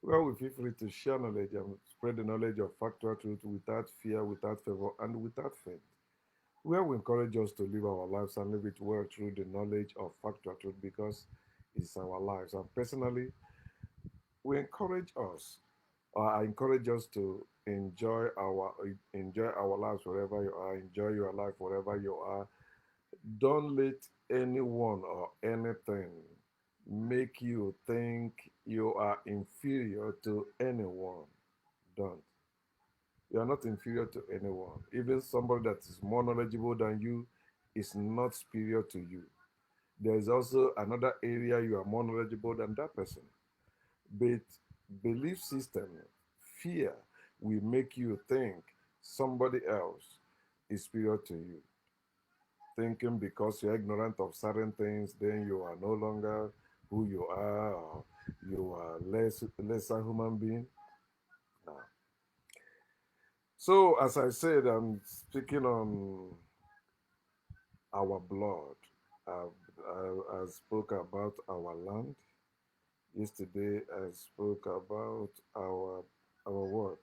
where we feel free to share knowledge and spread the knowledge of factual truth without fear, without favor, and without faith. Where we encourage us to live our lives and live it well through the knowledge of factual truth because it's our lives. And personally, we encourage us, or I encourage us to enjoy our lives wherever you are, enjoy your life wherever you are. Don't let anyone or anything make you think you are inferior to anyone. Don't. You are not inferior to anyone. Even somebody that is more knowledgeable than you is not superior to you. There is also another area you are more knowledgeable than that person. But belief system, fear will make you think somebody else is superior to you. Thinking because you're ignorant of certain things, then you are no longer who you are, or you are lesser human being. No. So, as I said, I'm speaking on our blood. I spoke about our land. Yesterday, I spoke about our what?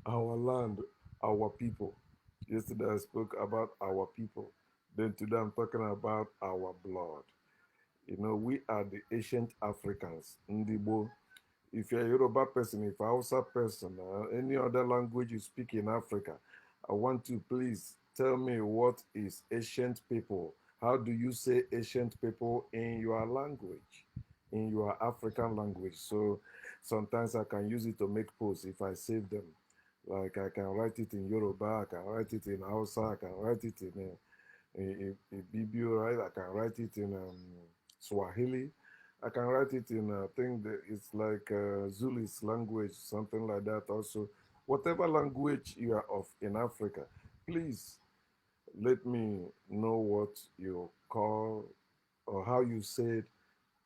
Our land, our people. Yesterday, I spoke about our people. Then today, I'm talking about our blood. You know, we are the ancient Africans, Ndibo. If you're a Yoruba person, if a Hausa person, any other language you speak in Africa, I want to please tell me what is ancient people. How do you say ancient people in your language, in your African language? So sometimes I can use it to make posts if I save them. Like I can write it in Yoruba, I can write it in Hausa, I can write it in Ibibio, right? I can write it in Swahili. I can write it in, I think that it's like Zuli's language, something like that also. Whatever language you are of in Africa, please let me know what you call or how you said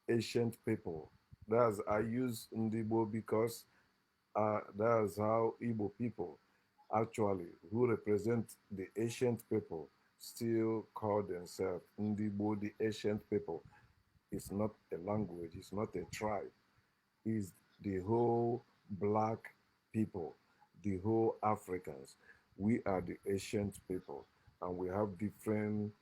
ancient people. That's, I use Ndibo because that's how Igbo people actually, who represent the ancient people, still call themselves Ndibo, the ancient people. It's not a language, it's not a tribe, it's the whole black people, the whole Africans. We are the ancient people and we have different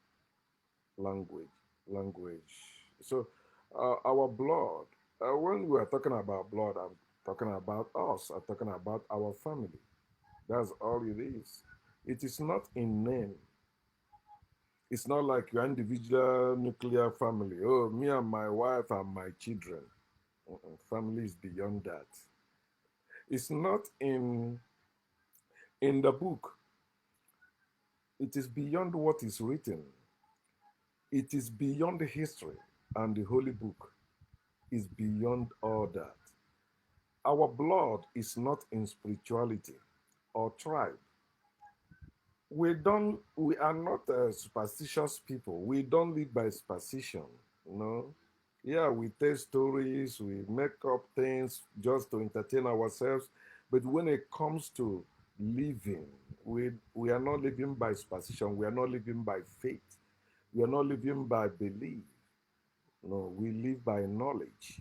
language. language. So our blood, when we are talking about blood, I'm talking about us, I'm talking about our family. That's all it is. It is not in name. It's not like your individual nuclear family. Oh, me and my wife and my children. Family is beyond that. It's not in the book. It is beyond what is written. It is beyond the history, and the holy book is beyond all that. Our blood is not in spirituality or tribe. We are not superstitious people. We don't live by superstition, you know. Yeah, we tell stories, we make up things just to entertain ourselves, but when it comes to living, we are not living by superstition, we are not living by faith, we are not living by belief. No, we live by knowledge,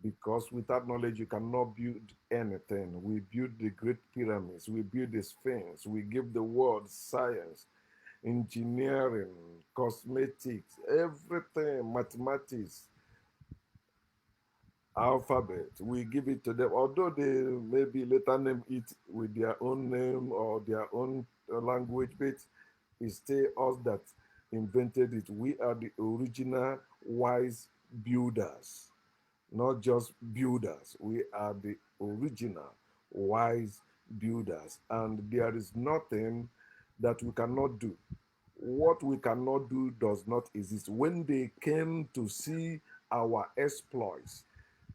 because without knowledge you cannot build anything. We build the great pyramids, we build the sphinx, we give the world science, engineering, cosmetics, everything, mathematics, alphabet. We give it to them, although they maybe later name it with their own name or their own language, but it's still us that invented it. We are the original wise builders, not just builders. We are the original wise builders, and there is nothing that we cannot do. What we cannot do does not exist. When they came to see our exploits,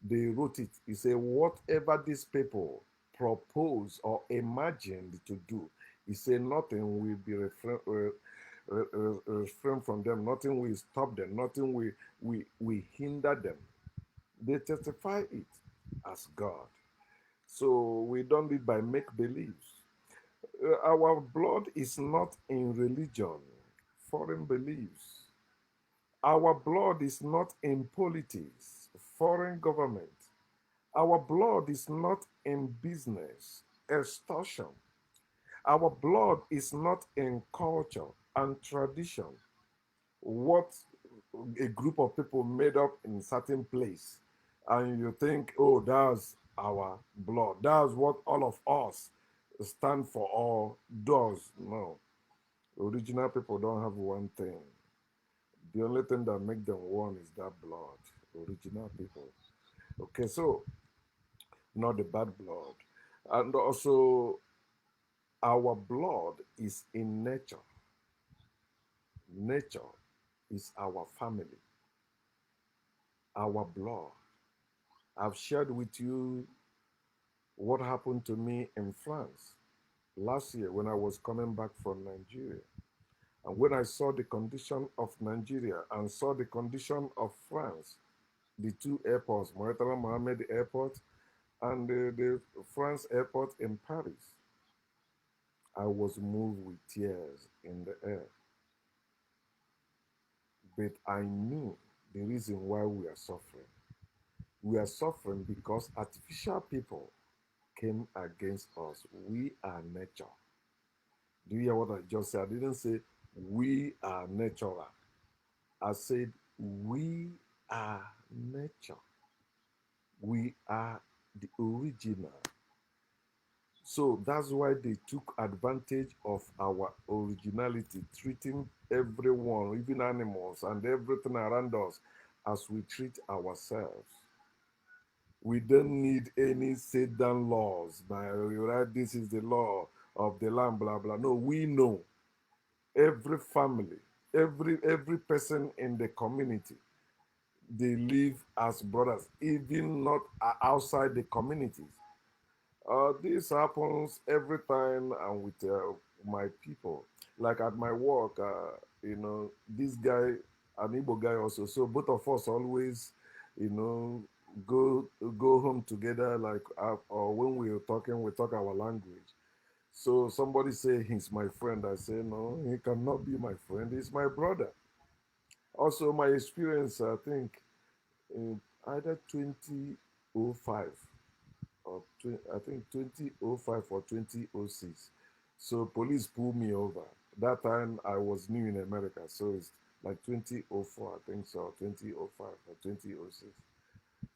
they wrote it. He said, whatever these people propose or imagined to do, he said, nothing will be refrained from them, nothing will stop them, nothing will hinder them. They testify it as God. So we don't live by make beliefs. Our blood is not in religion, foreign beliefs. Our blood is not in politics, foreign government. Our blood is not in business, extortion. Our blood is not in culture and tradition. What a group of people made up in certain place, and you think, oh, that's our blood. That's what all of us stand for or does. No, original people don't have one thing. The only thing that make them one is that blood. Original people. Okay, so not the bad blood, and also our blood is in nature. Nature is our family, our blood. I've shared with you what happened to me in France last year when I was coming back from Nigeria. And when I saw the condition of Nigeria and saw the condition of France, the two airports, Murtala Mohammed Airport and the France airport in Paris, I was moved with tears in the air. But I knew the reason why we are suffering. We are suffering because artificial people came against us. We are nature. Do you hear what I just said? I didn't say we are natural. I said we are nature. We are the original. So that's why they took advantage of our originality, treating everyone, even animals and everything around us, as we treat ourselves. We don't need any set down laws. Right, this is the law of the land, blah blah. No, we know every family, every person in the community, they live as brothers, even not outside the communities. This happens every time I'm with my people. Like at my work, this guy, an Igbo guy also. So both of us always, you know, go home together. Like or when we're talking, we talk our language. So somebody say he's my friend. I say no, he cannot be my friend. He's my brother. Also, my experience, I think, in either 2005 or I think 2005 or 2006. So police pulled me over. That time I was new in America, so it's like 2004, I think so, 2005 or 2006.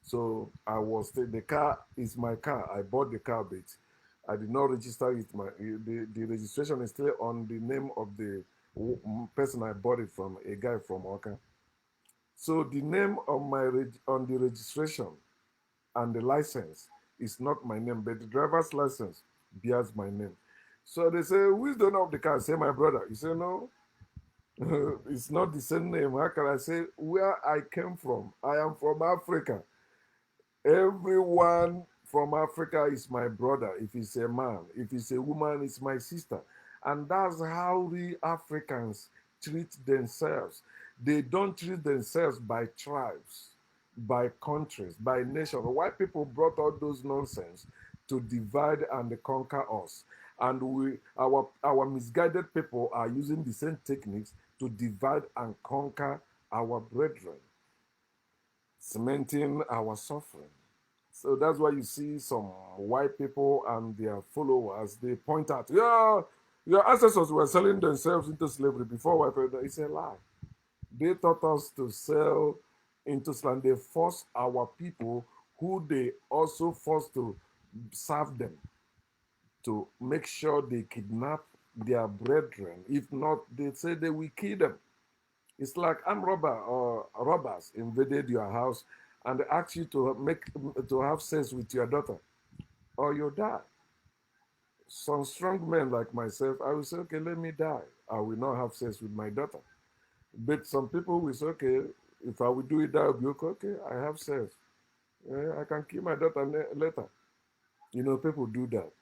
So I was the car is my car. I bought the car, but I did not register it. The registration is still on the name of the person I bought it from, a guy from Oka. So the name on on the registration and the license is not my name, but the driver's license bears my name. So they say, who is the owner of the car? I say, my brother. He say, no, it's not the same name. How can I say where I came from? I am from Africa. Everyone from Africa is my brother. If it's a man, if it's a woman, it's my sister. And that's how the Africans treat themselves. They don't treat themselves by tribes, by countries, by nation. White people brought all those nonsense to divide and conquer us. And our misguided people are using the same techniques to divide and conquer our brethren, cementing our suffering. So that's why you see some white people and their followers, they point out, yeah, your ancestors were selling themselves into slavery before white people. It's a lie. They taught us to sell into slavery. They forced our people, who they also forced to serve them, to make sure they kidnap their brethren. If not, they say they will kill them. It's like armed robber or robbers invaded your house and they ask you to have sex with your daughter, or you die. Some strong men like myself, I will say, okay, let me die. I will not have sex with my daughter. But some people will say, okay, if I will do it, that will be okay. Okay, I have sex. I can kill my daughter later. People do that.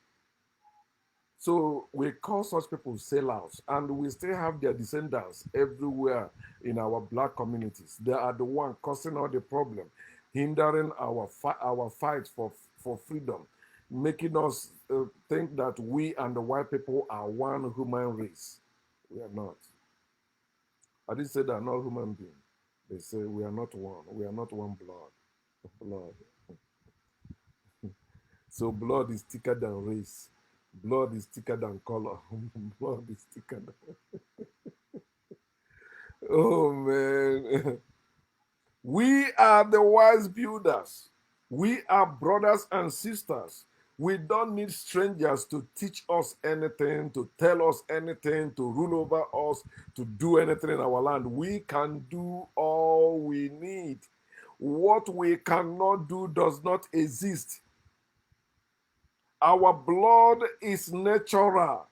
So we call such people sellouts, and we still have their descendants everywhere in our black communities. They are the one causing all the problem, hindering our fight for freedom, making us think that we and the white people are one human race. We are not. I didn't say they are not human beings. They say we are not one. We are not one blood. Blood. So blood is thicker than race. Blood is thicker than color. Blood is thicker than. Oh man. We are the wise builders. We are brothers and sisters. We don't need strangers to teach us anything, to tell us anything, to rule over us, to do anything in our land. We can do all we need. What we cannot do does not exist. Our blood is natural.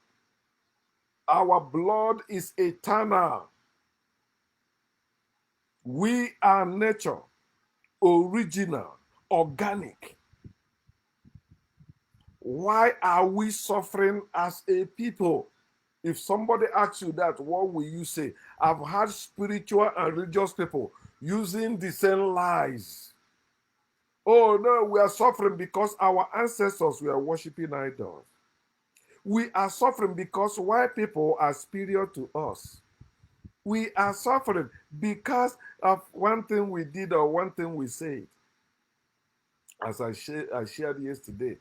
Our blood is eternal. We are nature, original, organic. Why are we suffering as a people? If somebody asks you that, what will you say? I've had spiritual and religious people using the same lies. Oh no, we are suffering because our ancestors were worshiping idols. We are suffering because white people are superior to us. We are suffering because of one thing we did or one thing we said. As I shared yesterday,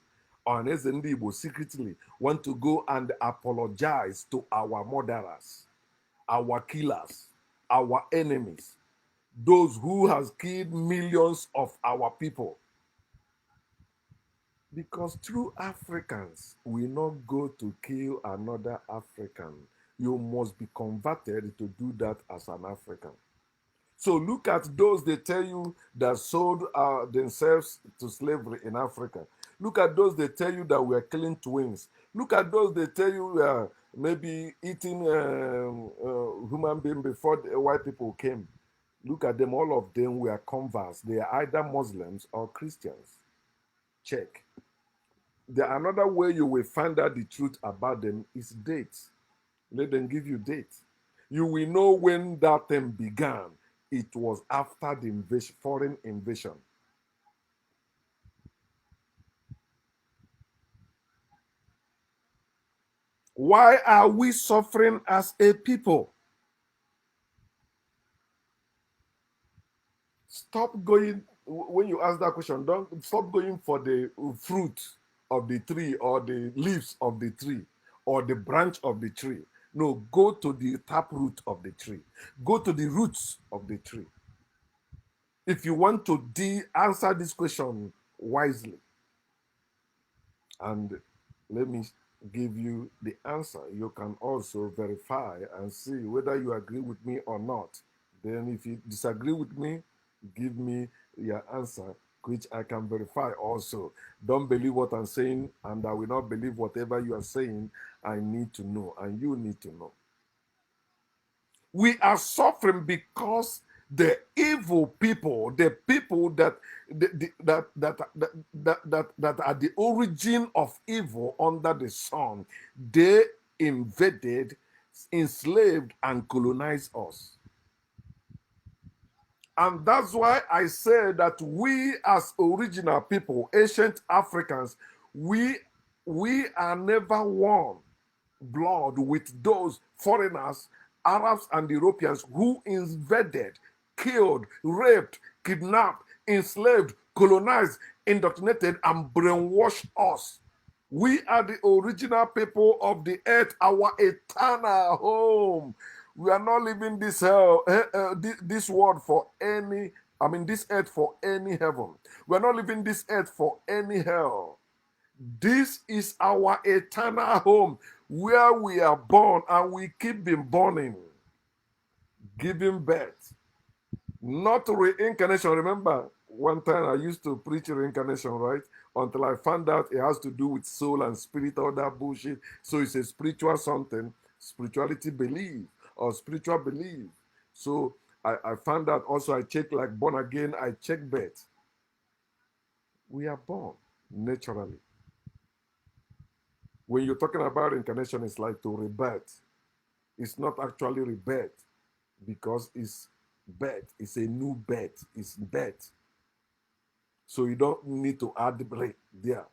Ohaneze Ndị Igbo secretly want to go and apologize to our murderers, our killers, our enemies, those who has killed millions of our people. Because true Africans will not go to kill another African. You must be converted to do that as an African. So look at those they tell you that sold themselves to slavery in Africa. Look at those they tell you that we are killing twins. Look at those they tell you we are maybe eating human being before the white people came. Look at them, all of them were converts. They are either Muslims or Christians. Check. Another way you will find out the truth about them is dates. Let them give you dates. You will know when that thing began. It was after the foreign invasion. Why are we suffering as a people? Stop going, when you ask that question, don't stop going for the fruit of the tree or the leaves of the tree or the branch of the tree. No, go to the taproot of the tree. Go to the roots of the tree. If you want to answer this question wisely, and let me give you the answer. You can also verify and see whether you agree with me or not. Then, if you disagree with me, give me your answer, which I can verify also. Don't believe what I'm saying, and I will not believe whatever you are saying. I need to know, and you need to know. We are suffering because the evil people, the people that are the origin of evil under the sun, they invaded, enslaved, and colonized us. And that's why I say that we as original people, ancient Africans, we are never one blood with those foreigners, Arabs and Europeans who invaded, killed, raped, kidnapped, enslaved, colonized, indoctrinated, and brainwashed us. We are the original people of the earth, our eternal home. We are not living this hell, this world for any, this earth for any heaven. We are not living this earth for any hell. This is our eternal home where we are born and we keep being born, giving birth. Not reincarnation. Remember, one time I used to preach reincarnation, right? Until I found out it has to do with soul and spirit, all that bullshit. So it's a spiritual something, spirituality belief or spiritual belief. So I found out also, I check like born again, I check birth. We are born naturally. When you're talking about reincarnation, it's like to rebirth. It's not actually rebirth because it's birth. It's a new birth. It's birth. So you don't need to add break there.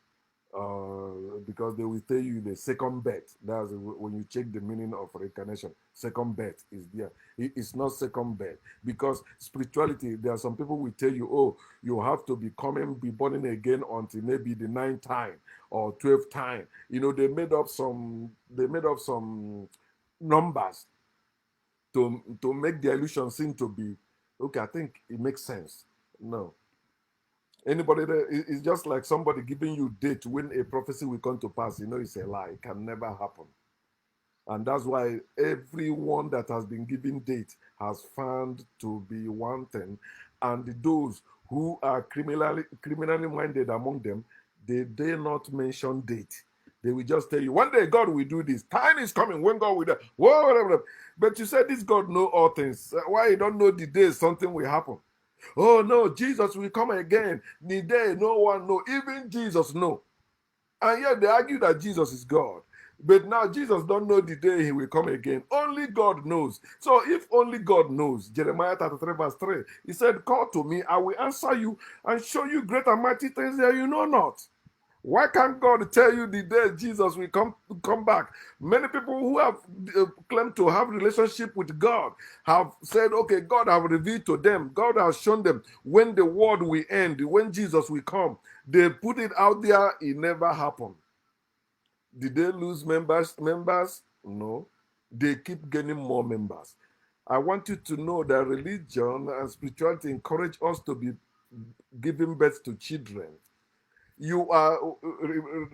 because they will tell you the second birth. That's when you check the meaning of reincarnation. Second birth is there. It's not second birth because spirituality. There are some people will tell you, oh, you have to be born again until maybe the ninth time or 12th time. You know, they made up some numbers to make the illusion seem to be okay. I think it makes sense. No, anybody there is just like somebody giving you date when a prophecy will come to pass. You know, it's a lie. It can never happen. And that's why everyone that has been given date has found to be wanting. And those who are criminally minded among them, they dare not mention date. They will just tell you, one day God will do this. Time is coming when God will do. Whoa, whatever. But you said this God know all things. Why you don't know the day something will happen? Oh no, Jesus will come again. The day no one know. Even Jesus know. And yet they argue that Jesus is God. But now Jesus don't know the day he will come again. Only God knows. So if only God knows, Jeremiah 33 verse 3, he said, call to me, I will answer you and show you great and mighty things that you know not. Why can't God tell you the day Jesus will come back? Many people who have claimed to have relationship with God have said, okay, God have revealed to them. God has shown them when the world will end, when Jesus will come. They put it out there. It never happened. Did they lose members? No. They keep gaining more members. I want you to know that religion and spirituality encourage us to be giving birth to children. You are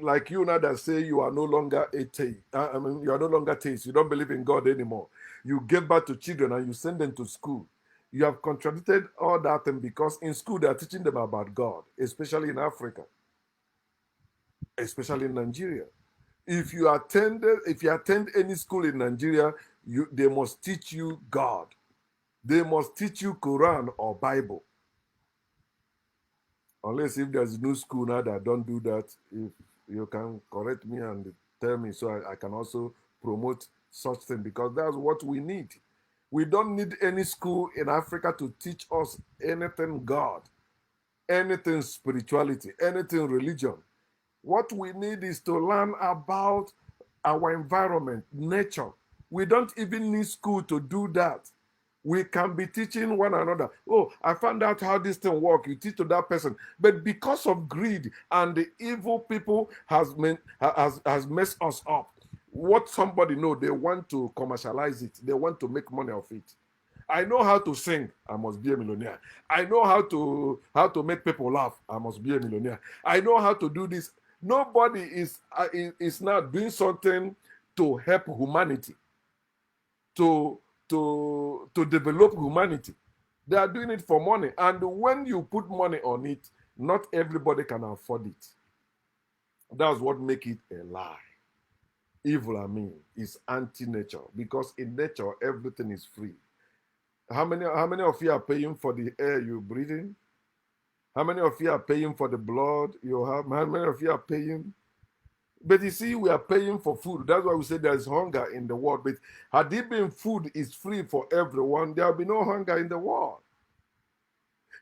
like you now that say you are no longer atheist. I mean, you are no longer atheist. You don't believe in God anymore. You give birth to children and you send them to school. You have contradicted all that thing because in school they are teaching them about God, especially in Africa, especially in Nigeria. If you attend any school in Nigeria, they must teach you God. They must teach you Quran or Bible. Unless if there's no school now that don't do that, if you can correct me and tell me so I can also promote such thing because that's what we need. We don't need any school in Africa to teach us anything God, anything spirituality, anything religion. What we need is to learn about our environment, nature. We don't even need school to do that. We can be teaching one another. Oh, I found out how this thing works. You teach to that person. But because of greed and the evil people has messed us up. What somebody know, they want to commercialize it. They want to make money of it. I know how to sing. I must be a millionaire. I know how to make people laugh. I must be a millionaire. I know how to do this. Nobody is now doing something to help humanity, to to develop humanity. They are doing it for money, and when you put money on it, not everybody can afford it. That's what make it a lie. Evil, I mean, is anti-nature because in nature everything is free. How many of you are paying for the air you're breathing? How many of you are paying for the blood you have? How many of you are paying? But you see, we are paying for food. That's why we say there's hunger in the world. But had it been food is free for everyone, there will be no hunger in the world.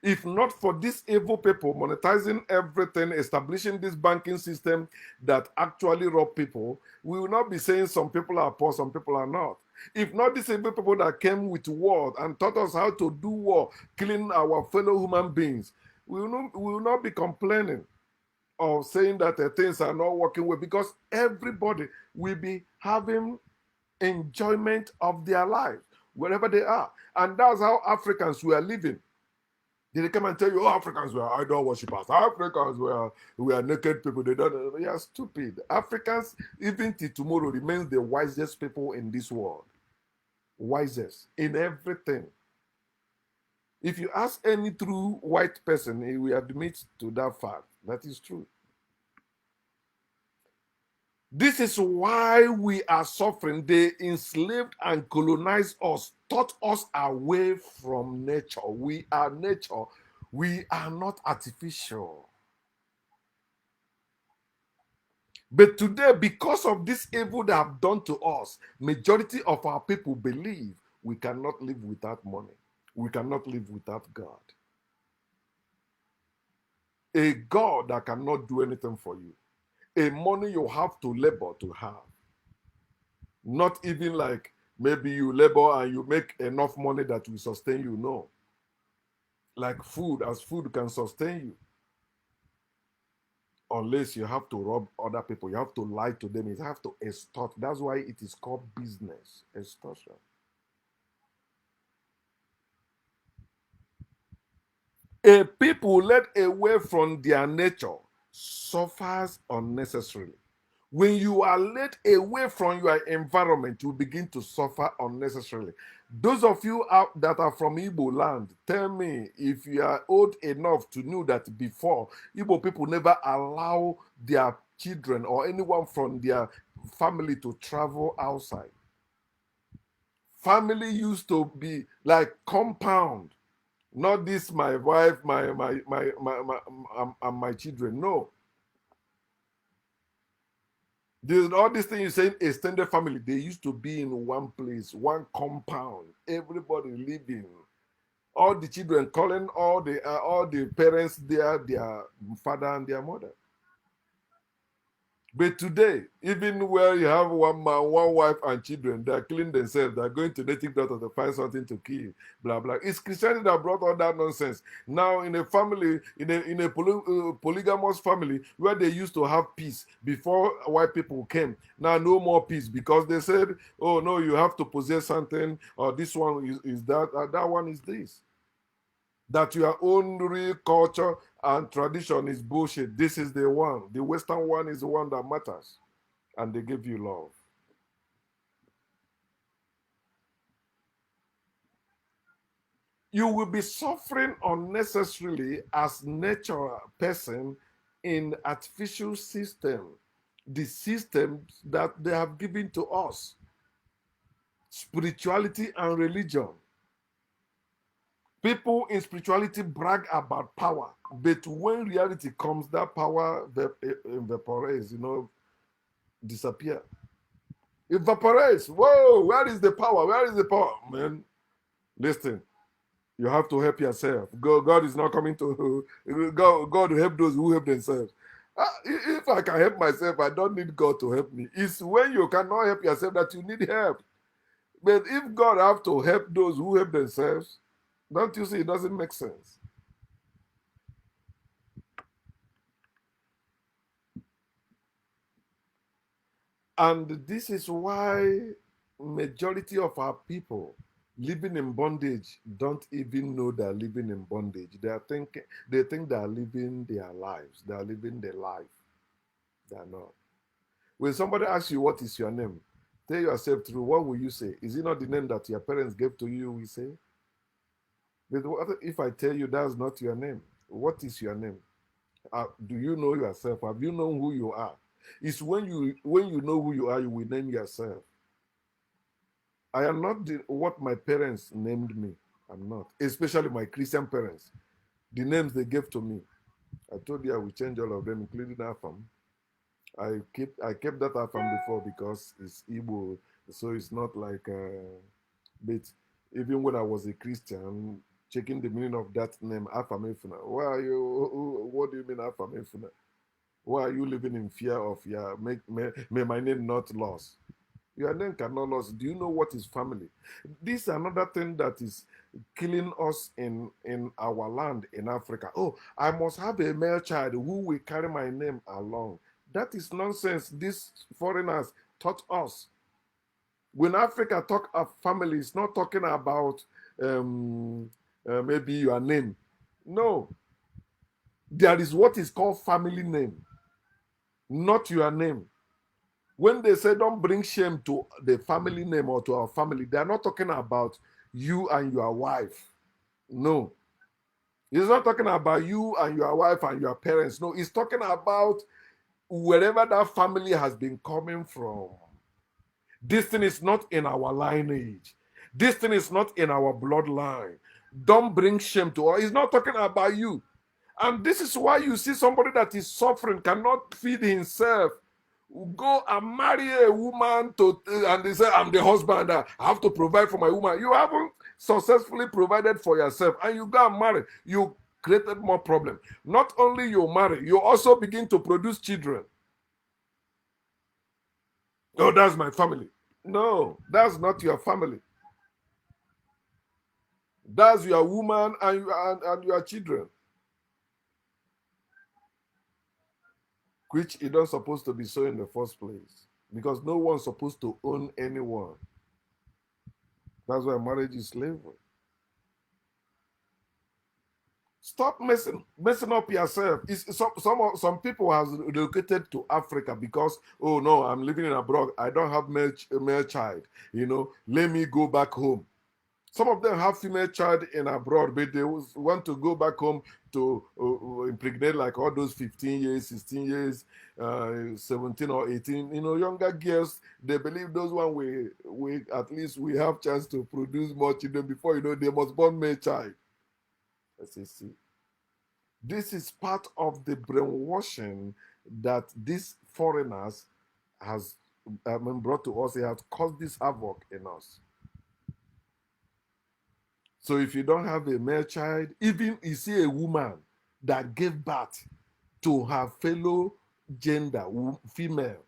If not for these evil people monetizing everything, establishing this banking system that actually rob people, we will not be saying some people are poor, some people are not. If not these evil people that came with war and taught us how to do war, killing our fellow human beings, we will not be complaining or saying that things are not working well because everybody will be having enjoyment of their lives wherever they are. And that's how Africans were living. They come and tell you, oh, Africans were idol worshippers. Africans were naked people. They don't. They are stupid. Africans, even till tomorrow, remains the wisest people in this world. Wisest in everything. If you ask any true white person, he will admit to that fact. That is true. This is why we are suffering. They enslaved and colonized us, taught us away from nature. We are nature. We are not artificial. But today, because of this evil they have done to us, majority of our people believe we cannot live without money. We cannot live without God. A God that cannot do anything for you. A money you have to labor to have. Not even like maybe you labor and you make enough money that will sustain you. No. Like food, as food can sustain you. Unless you have to rob other people, you have to lie to them, you have to extort. That's why it is called business, extortion. A people led away from their nature suffers unnecessarily. When you are led away from your environment, you begin to suffer unnecessarily. Those of you out that are from Igbo land, tell me if you are old enough to know that before, Igbo people never allow their children or anyone from their family to travel outside. Family used to be like compound, not this my wife, my children. No, all these things you say extended family, they used to be in one place, one compound, everybody living, all the children calling all the parents there, their father and their mother. But today, even where you have one man, one wife, and children, they're killing themselves. They're going to native doctor to find something to kill. Blah blah. It's Christianity that brought all that nonsense. Now, in a family, in a polygamous family where they used to have peace before white people came, now no more peace because they said, "Oh no, you have to possess something, or this one is that, that one is this." That your own real culture and tradition is bullshit. This is the one. The Western one is the one that matters. And they give you love. You will be suffering unnecessarily as natural person in artificial system. The systems that they have given to us. Spirituality and religion. People in spirituality brag about power, but when reality comes, that power evaporates, disappear. Evaporates. Whoa, where is the power? Where is the power? Man, listen, you have to help yourself. God is not coming to, God will help those who help themselves. If I can help myself, I don't need God to help me. It's when you cannot help yourself that you need help. But if God have to help those who help themselves, don't you see it doesn't make sense? And this is why majority of our people living in bondage don't even know they're living in bondage. They think they're living their lives. They're living their life. They're not. When somebody asks you what is your name, tell yourself through, what will you say? Is it not the name that your parents gave to you, we say? But what if I tell you that's not your name? What is your name? Do you know yourself? Have you known who you are? It's when you know who you are, you will name yourself. I am not what my parents named me. I'm not. Especially my Christian parents. The names they gave to me. I told you I will change all of them, including Afam. I kept that Afam before because it's Igbo, so it's not like. But even when I was a Christian, checking the meaning of that name, Afamefuna. Why are you? What do you mean Afamefuna? Why are you living in fear of may my name not lost? Your name cannot lose. Do you know what is family? This is another thing that is killing us in our land in Africa. Oh, I must have a male child who will carry my name along. That is nonsense. These foreigners taught us. When Africa talk of family, it's not talking about maybe your name. No, there is what is called family name, not your name. When they say don't bring shame to the family name or to our family, they are not talking about you and your wife. No. It's not talking about you and your wife and your parents. No, it's talking about wherever that family has been coming from. This thing is not in our lineage. This thing is not in our bloodline. Don't bring shame to us. It's not talking about you. And this is why you see somebody that is suffering, cannot feed himself, go and marry a woman and they say, I'm the husband, I have to provide for my woman. You haven't successfully provided for yourself, and you go and marry. You created more problem. Not only you marry, you also begin to produce children. Oh, that's my family. No, that's not your family. That's your woman and your children, which it don't supposed to be so in the first place. Because no one's supposed to own anyone. That's why marriage is slavery. Stop messing up yourself. Some people has relocated to Africa because, oh no, I'm living in abroad. I don't have male child. Let me go back home. Some of them have female child in abroad, but they want to go back home to impregnate like all those 15 years, 16 years, 17 or 18. Younger girls, they believe those one we at least we have chance to produce more children before they must born male child. I say, see, this is part of the brainwashing that these foreigners has brought to us. It has caused this havoc in us. So if you don't have a male child, even you see a woman that gave birth to her fellow gender, female,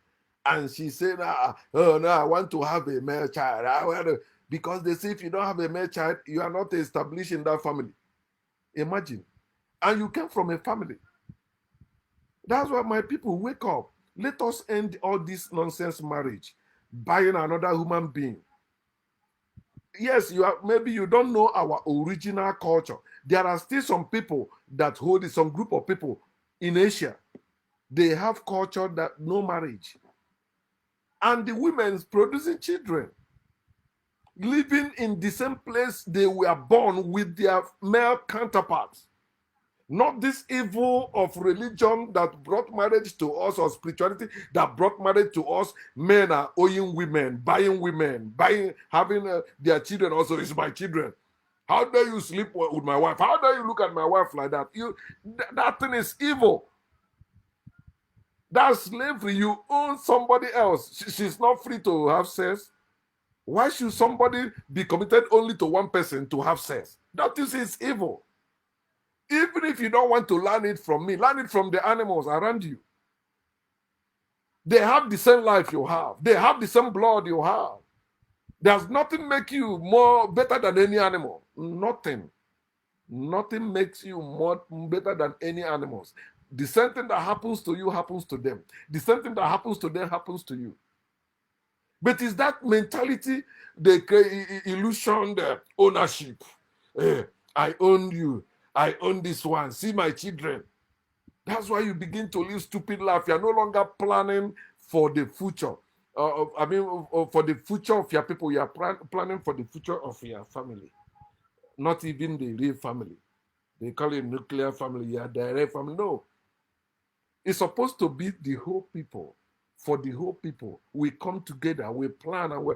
and she said, oh no, I want to have a male child. Because they say if you don't have a male child, you are not established in that family. Imagine. And you came from a family. That's why my people wake up. Let us end all this nonsense marriage, buying another human being. Yes, maybe you don't know our original culture. There are still some people that hold it, some group of people in Asia. They have culture that no marriage. And the women's producing children, living in the same place they were born with their male counterparts. Not this evil of religion that brought marriage to us, or spirituality that brought marriage to us. Men are owing women, having their children also is my children. How dare you sleep with my wife? How dare you look at my wife like that? That thing is evil. That's slavery. You own somebody else. She's not free to have sex. Why should somebody be committed only to one person to have sex? That is evil. Even if you don't want to learn it from me, learn it from the animals around you. They have the same life you have. They have the same blood you have. There's nothing make you more better than any animal. Nothing. Nothing makes you more better than any animals. The same thing that happens to you happens to them. The same thing that happens to them happens to you. But it's that mentality, the illusion, the ownership. I own you. I own this one. See my children. That's why you begin to live stupid life. You're no longer planning for the future. For the future of your people. You are planning for the future of your family. Not even the real family. They call it nuclear family. Your direct family. No. It's supposed to be the whole people. For the whole people. We come together. We plan. And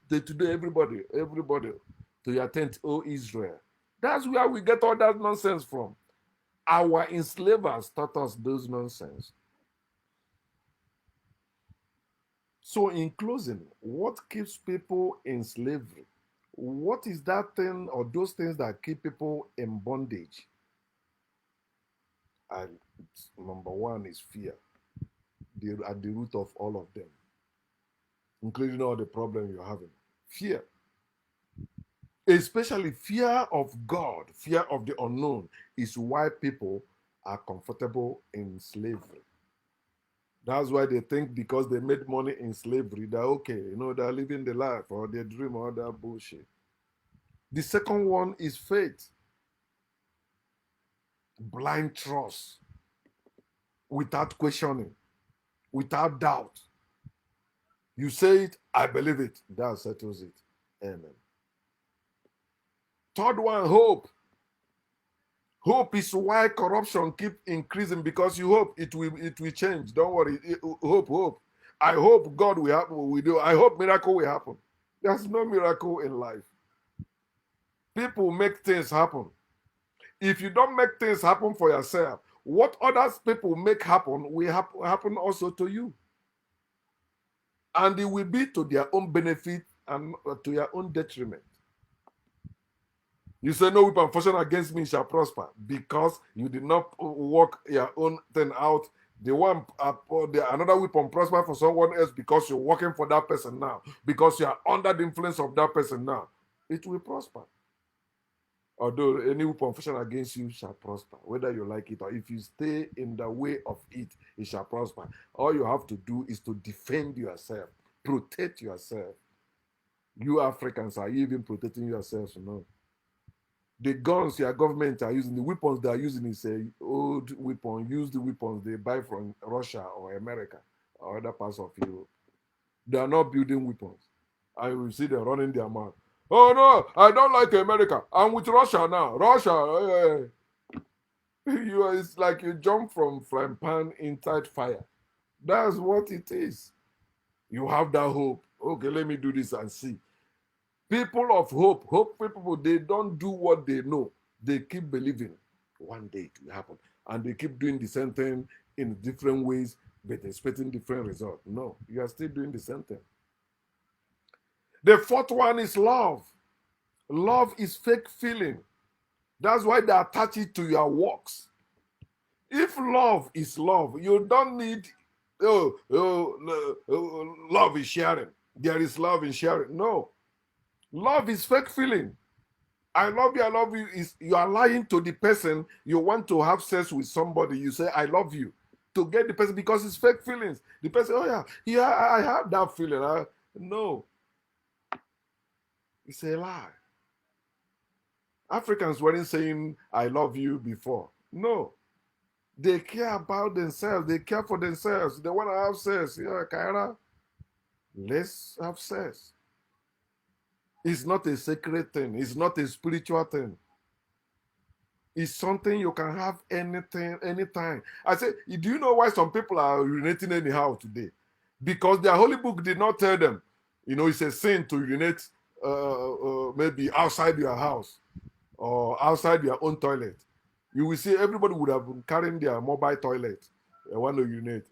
today, everybody to your tent, oh Israel. That's where we get all that nonsense from. Our enslavers taught us those nonsense. So in closing, what keeps people in slavery? What is that thing or those things that keep people in bondage? And number one is fear. They're at the root of all of them, including all the problems you're having. Fear. Especially fear of God, fear of the unknown, is why people are comfortable in slavery. That's why they think because they made money in slavery, they're okay. They're living the life or they dream or that bullshit. The second one is faith. Blind trust. Without questioning. Without doubt. You say it, I believe it. That settles it. Amen. Third one, hope. Hope is why corruption keep increasing, because you hope it will change. Don't worry. Hope. I hope God will happen. We do. I hope miracle will happen. There's no miracle in life. People make things happen. If you don't make things happen for yourself, what other people make happen will happen also to you. And it will be to their own benefit and to your own detriment. You say, no weapon fashioned against me shall prosper, because you did not work your own thing out The one, another weapon prosper for someone else because you're working for that person now, because you are under the influence of that person now. It will prosper. Although any weapon fashioned against you shall prosper, whether you like it or if you stay in the way of it, it shall prosper. All you have to do is to defend yourself, protect yourself. You Africans, are you even protecting yourselves? No. The guns your government are using, the weapons they are using is a old weapon, used weapons they buy from Russia or America or other parts of Europe. They are not building weapons. And you see them running their mouth. Oh no, I don't like America. I'm with Russia now. Russia. It's like you jump from frying pan inside fire. That's what it is. You have that hope. Okay, let me do this and see. People of hope, people, they don't do what they know. They keep believing one day it will happen. And they keep doing the same thing in different ways, but expecting different results. No, you are still doing the same thing. The fourth one is love. Love is fake feeling. That's why they attach it to your works. If love is love, you don't need, love is sharing. There is love in sharing. No. Love is fake feeling. I love you, is you are lying to the person. You want to have sex with somebody, you say, I love you, to get the person because it's fake feelings. The person, oh yeah, I have that feeling. No. It's a lie. Africans weren't saying, I love you before. No. They care about themselves. They care for themselves. They want to have sex. Yeah, Kaira, let's have sex. It's not a sacred thing. It's not a spiritual thing. It's something you can have anytime. I say, do you know why some people are urinating anyhow today? Because their holy book did not tell them, it's a sin to urinate maybe outside your house or outside your own toilet. You will see everybody would have been carrying their mobile toilet. I want to urinate.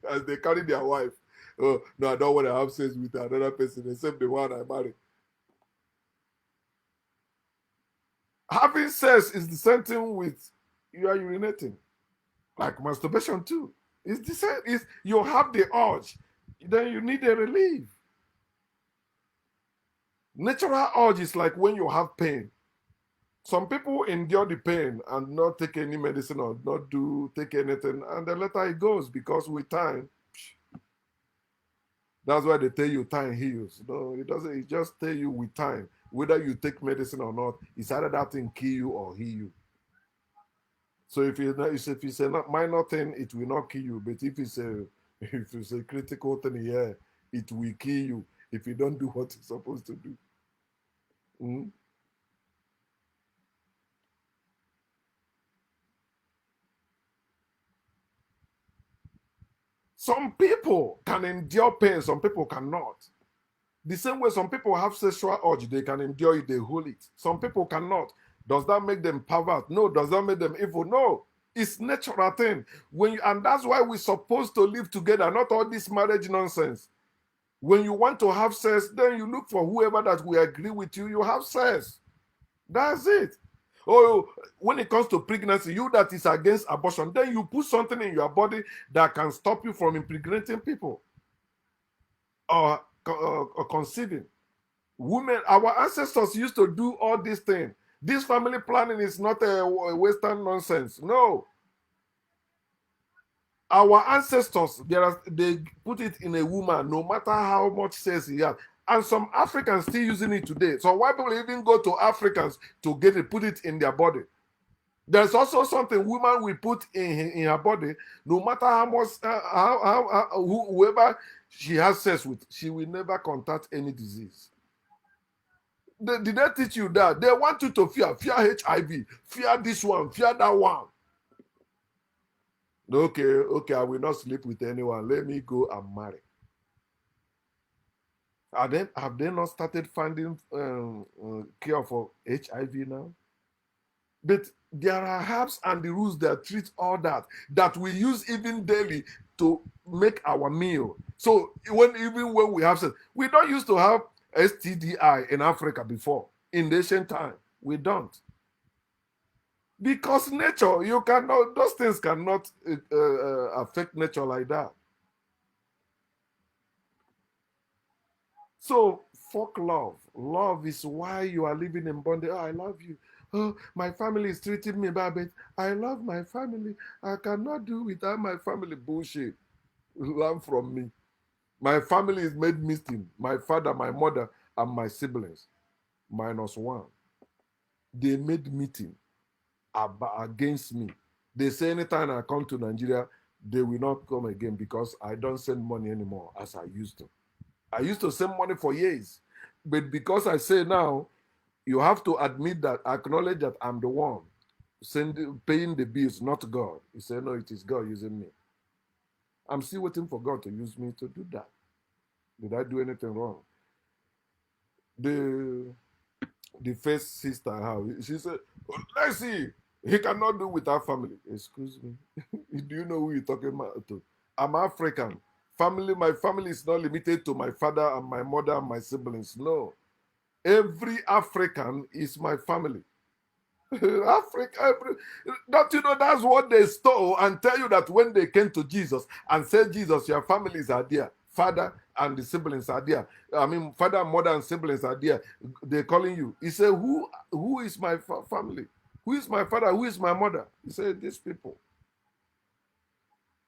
As they carry their wife. Oh, no, I don't want to have sex with another person except the one I married. Having sex is the same thing with you are urinating. Like masturbation too. It's the same. It's, you have the urge. Then you need a relief. Natural urge is like when you have pain. Some people endure the pain and not take any medicine or not take anything, and then later it goes because with time, that's why they tell you time heals. No, it doesn't. It just tell you with time, whether you take medicine or not, it's either that thing kill you or heal you. So if it's a minor thing, it will not kill you. But if it's a critical thing, yeah, it will kill you if you don't do what you're supposed to do. Mm-hmm. Some people can endure pain, some people cannot. The same way some people have sexual urge, they can endure it, they hold it. Some people cannot. Does that make them pervert? No. Does that make them evil? No. It's natural thing. And that's why we're supposed to live together, not all this marriage nonsense. When you want to have sex, then you look for whoever that will agree with you, you have sex. That's it. Oh, when it comes to pregnancy, you that is against abortion, then you put something in your body that can stop you from impregnating people or conceiving. Women, our ancestors used to do all these things. This family planning is not a Western nonsense. No. Our ancestors, they put it in a woman, no matter how much sex he has. And some Africans still using it today. So white people even go to Africans to get it, put it in their body. There's also something women will put in her body, no matter how much, whoever she has sex with, she will never contact any disease. Did they teach you that? They want you to fear HIV, fear this one, fear that one. Okay, I will not sleep with anyone. Let me go and marry. Have they not started finding cure for HIV now? But there are herbs and the rules that treat all that we use even daily to make our meal. So even when we have sex, we don't used to have STDI in Africa before. In the ancient time, we don't. Because nature, you cannot, those things cannot affect nature like that. So, fuck love. Love is why you are living in bondage. Oh, I love you. Oh, my family is treating me bad, but I love my family. I cannot do without my family. Bullshit. Learn from me. My family is made missing. My father, my mother, and my siblings, minus one. They made meeting against me. They say anytime I come to Nigeria, they will not come again because I don't send money anymore as I used to. I used to send money for years. But because I say now, you have to admit that, acknowledge that I'm the one paying the bills, not God. He said, no, it is God using me. I'm still waiting for God to use me to do that. Did I do anything wrong? The the first sister I have, she said, oh, let's see, he cannot do without family. Excuse me. Do you know who you're talking about to? I'm African. Family, my family is not limited to my father and my mother and my siblings. No. Every African is my family. Africa, don't you know that's what they stole and tell you that when they came to Jesus and said, Jesus, your families are there. Father and the siblings are there. I mean, father, mother, and siblings are there. They're calling you. He said, who is my family? Who is my father? Who is my mother? He said, these people.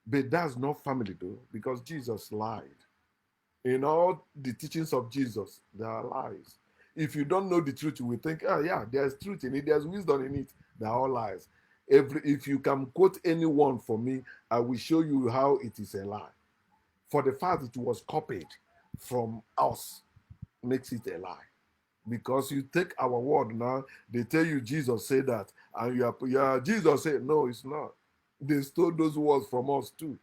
But that's not family though, because Jesus lied. In all the teachings of Jesus, there are lies. If you don't know the truth, you will think, oh yeah, there's truth in it, there's wisdom in it. They're all lies. If you can quote anyone for me, I will show you how it is a lie. For the fact it was copied from us makes it a lie. Because you take our word now, they tell you Jesus said that, and Jesus said, no, it's not. They stole those words from us too.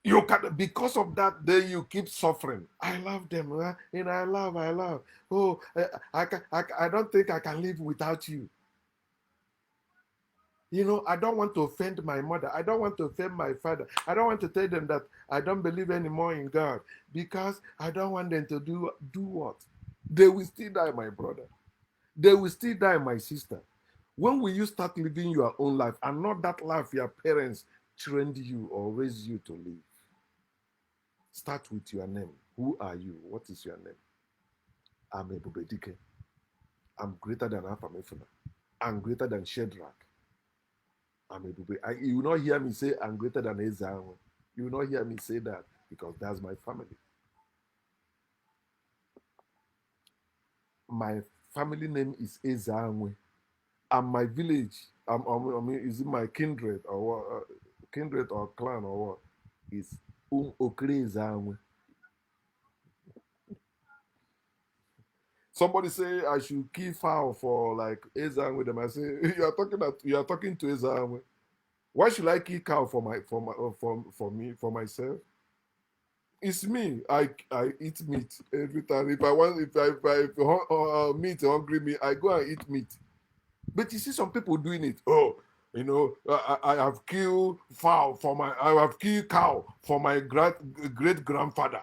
You can, because of that, then you keep suffering. I love them, and I love. Oh, I don't think I can live without you. You know, I don't want to offend my mother. I don't want to offend my father. I don't want to tell them that I don't believe anymore in God because I don't want them to do what? They will still die, my brother. They will still die, my sister. When will you start living your own life and not that life your parents trained you or raised you to live? Start with your name. Who are you? What is your name? I'm Ebubedike. I'm greater than Afamefuna. I'm greater than Shadrach. I'm Ebube. You will not hear me say I'm greater than Ezeanwe. You will not hear me say that because that's my family. My family name is Ezeanwe. And my village, I mean, is it my kindred or what? Kindred or clan or what? Is Okre Ezeanwe. Somebody say I should kill fowl for like Ezeanwe. Them I say you are talking to Ezeanwe. Why should I kill cow for me for myself? It's me. I eat meat every time. If I want, if meat hungry me, I go and eat meat. But you see some people doing it. Oh, you know, I have killed fowl for my. I have killed cow for my great grandfather.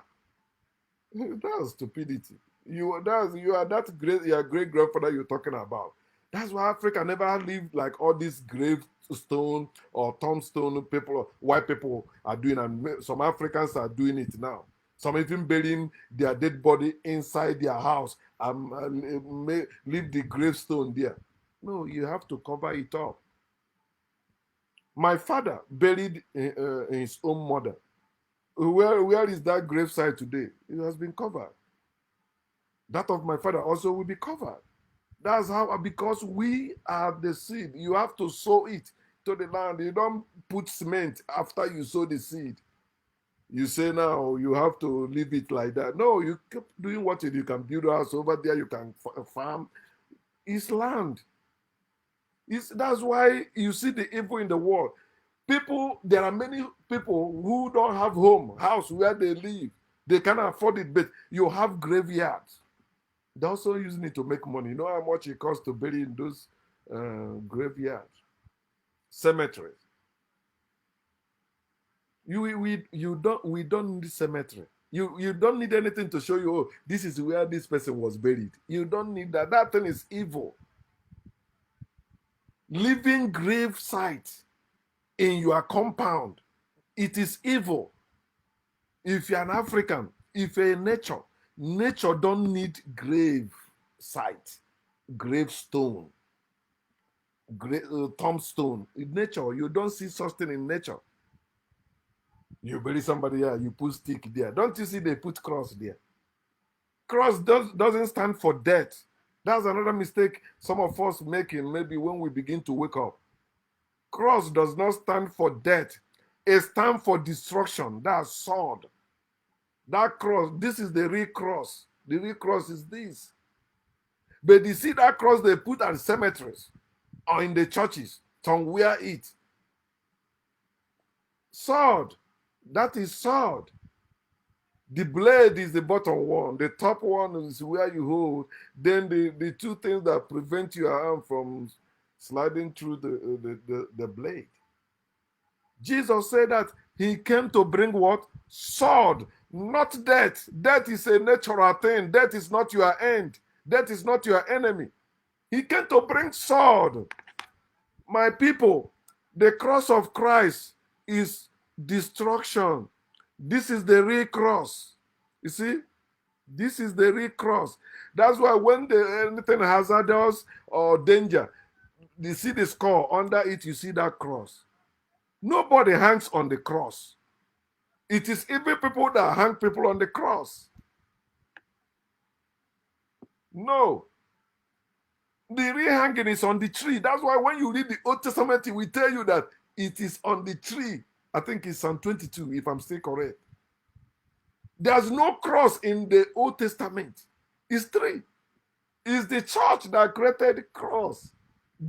That's stupidity. You are that great your great grandfather you're talking about. That's why Africa never lived like all these gravestone or tombstone people, white people are doing, and some Africans are doing it now. Some even burying their dead body inside their house and leave the gravestone there. No, you have to cover it up. My father buried his own mother. Where is that gravesite today? It has been covered. That of my father also will be covered. That's how, because we are the seed. You have to sow it to the land. You don't put cement after you sow the seed. You say now you have to leave it like that. No, you keep doing what you can build a house over there. You can farm. It's land. That's why you see the evil in the world. There are many people who don't have house where they live. They cannot afford it, but you have graveyards. They're also using it to make money. You know how much it costs to bury in those graveyards, cemeteries. We don't need cemetery. You don't need anything to show you, oh, this is where this person was buried. You don't need that. That thing is evil. Living grave site in your compound, it is evil. If you're an African, if you're in nature don't need grave site, gravestone, tombstone. In nature, you don't see such thing in nature. You bury somebody here, you put stick there. Don't you see they put cross there? Cross doesn't stand for death. That's another mistake some of us making maybe when we begin to wake up. Cross does not stand for death. It stands for destruction. That's sword. That cross, this is the real cross. The real cross is this. But you see that cross they put at cemeteries or in the churches. Some wear it. Sword. That is sword. The blade is the bottom one. The top one is where you hold. Then the two things that prevent your arm from sliding through the blade. Jesus said that he came to bring what? Sword, not death. Death is a natural thing. Death is not your end. Death is not your enemy. He came to bring sword. My people, the cross of Christ is destruction. This is the real cross. You see? This is the real cross. That's why when anything hazardous or danger, you see the skull, under it you see that cross. Nobody hangs on the cross. It is even people that hang people on the cross. No. The real hanging is on the tree. That's why when you read the Old Testament, it will tell you that it is on the tree. I think it's Psalm 22, if I'm still correct. There's no cross in the Old Testament. It's tree. It's the church that created the cross.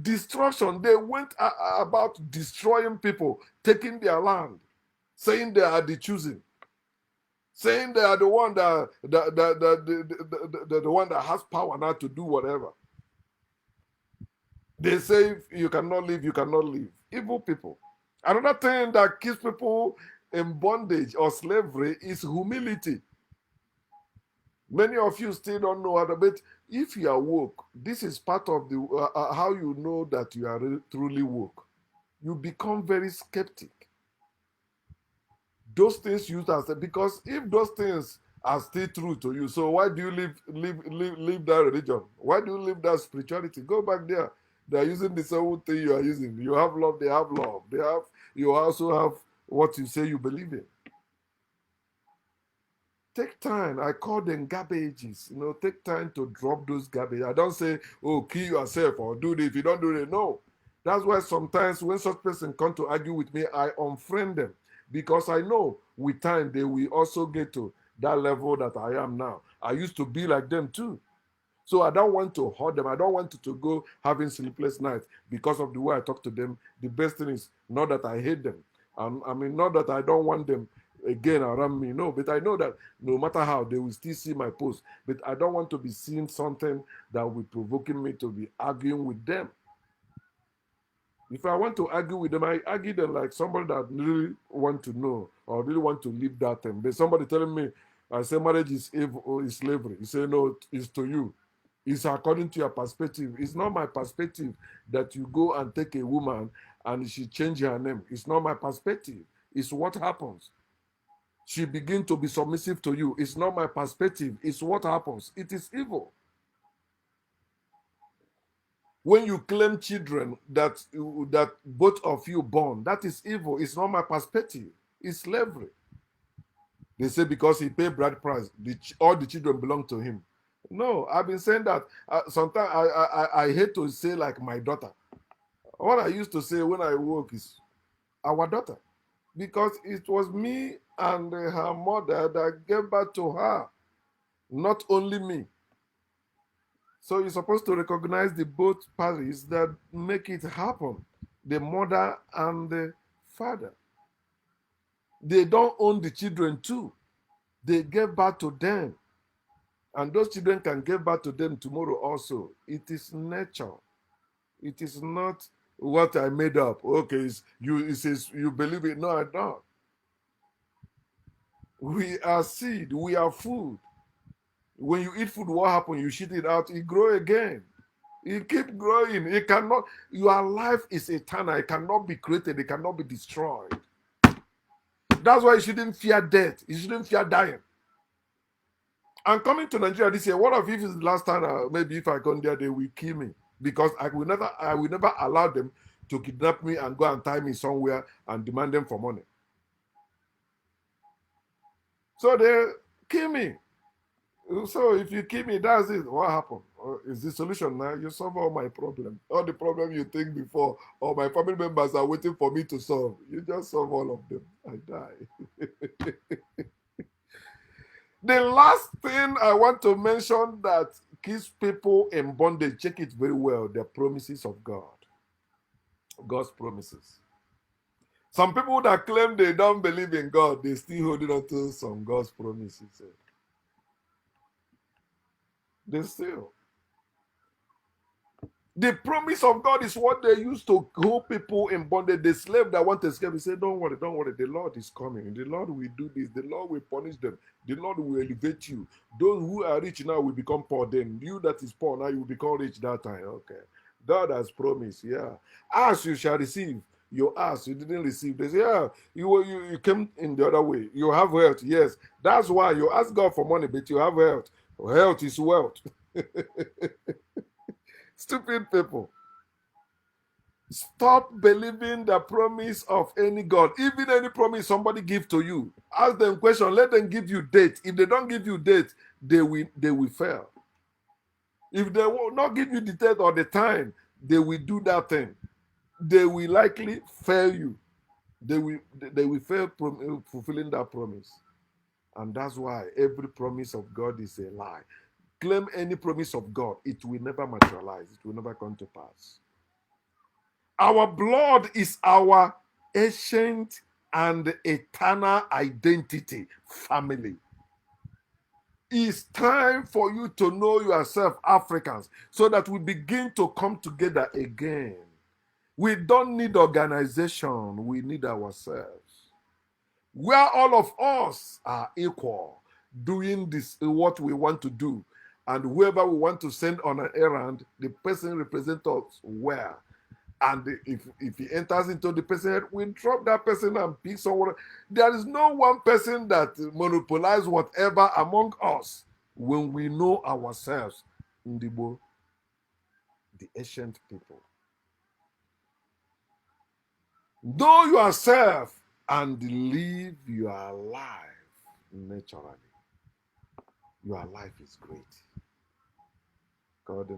Destruction. They went about destroying people, taking their land, saying they are the choosing, saying they are the one the one that has power now to do whatever. They say you cannot live, you cannot live. Evil people. Another thing that keeps people in bondage or slavery is humility. Many of you still don't know how to, but if you are woke, this is part of the how you know that you are truly woke. You become very skeptic. Those things you as because if those things are still true to you, so why do you leave that religion? Why do you leave that spirituality? Go back there. They are using the same thing you are using. You have love, they have love. You also have what you say you believe in. Take time. I call them garbages. Take time to drop those garbage. I don't say, oh, kill yourself or do this. If you don't do it, no. That's why sometimes when such person come to argue with me, I unfriend them because I know with time they will also get to that level that I am now. I used to be like them too. So I don't want to hurt them. I don't want to go having sleepless nights because of the way I talk to them. The best thing is not that I hate them. Not that I don't want them again around me. No, but I know that no matter how, they will still see my post. But I don't want to be seeing something that will be provoking me to be arguing with them. If I want to argue with them, I argue them like somebody that really want to know or really want to live that thing. But somebody telling me, I say marriage is evil or is slavery. You say, no, it's to you. It's according to your perspective. It's not my perspective that you go and take a woman and she change her name. It's not my perspective. It's what happens. She begin to be submissive to you. It's not my perspective. It's what happens. It is evil. When you claim children that both of you born, that is evil. It's not my perspective. It's slavery. They say because he paid bride price, all the children belong to him. No, I've been saying that. Sometimes I hate to say like my daughter. What I used to say when I woke is our daughter. Because it was me and her mother that gave birth to her, not only me. So you're supposed to recognize the both parties that make it happen, the mother and the father. They don't own the children too. They gave birth to them. And those children can give back to them tomorrow also. It is nature. It is not what I made up. Okay, it says you believe it. No, I don't. We are seed. We are food. When you eat food, what happens? You shit it out, it grow again. It keep growing. It cannot, your life is eternal. It cannot be created. It cannot be destroyed. That's why you shouldn't fear death. You shouldn't fear dying. I'm coming to Nigeria this year. What if it's the last time, maybe if I come there, they will kill me. Because I will never allow them to kidnap me and go and tie me somewhere and demand them for money. So they kill me. So if you kill me, that's it. What happened? Is the solution now? You solve all my problem. All the problem you think before, all my family members are waiting for me to solve. You just solve all of them. I die. The last thing I want to mention that keeps people in bondage, check it very well, the promises of God. God's promises. Some people that claim they don't believe in God, they still holding on to some God's promises. They still. The promise of God is what they used to hold people in bondage. The slave that want to escape, he said, don't worry, don't worry. The Lord is coming. The Lord will do this. The Lord will punish them. The Lord will elevate you. Those who are rich now will become poor. Then you that is poor now, you will become rich that time. Okay. God has promised. Yeah. Ask, you shall receive. You ask, you didn't receive. They say, yeah, you came in the other way. You have wealth. Yes. That's why you ask God for money, but you have wealth. Health is wealth. Stupid people. Stop believing the promise of any God. Even any promise somebody give to you. Ask them question. Let them give you date. If they don't give you date, they will fail. If they will not give you the date or the time, they will do that thing. They will likely fail you. They will fail fulfilling that promise. And that's why every promise of God is a lie. Claim any promise of God, it will never materialize. It will never come to pass. Our blood is our ancient and eternal identity, family. It's time for you to know yourself, Africans, so that we begin to come together again. We don't need organization, we need ourselves. Where all of us are equal, doing this what we want to do, and whoever we want to send on an errand, the person represents us well. And if he enters into the person's head, we drop that person and pick someone. There is no one person that monopolizes whatever among us when we know ourselves. Ndibo, the ancient people. Know yourself and live your life naturally. Your life is great. God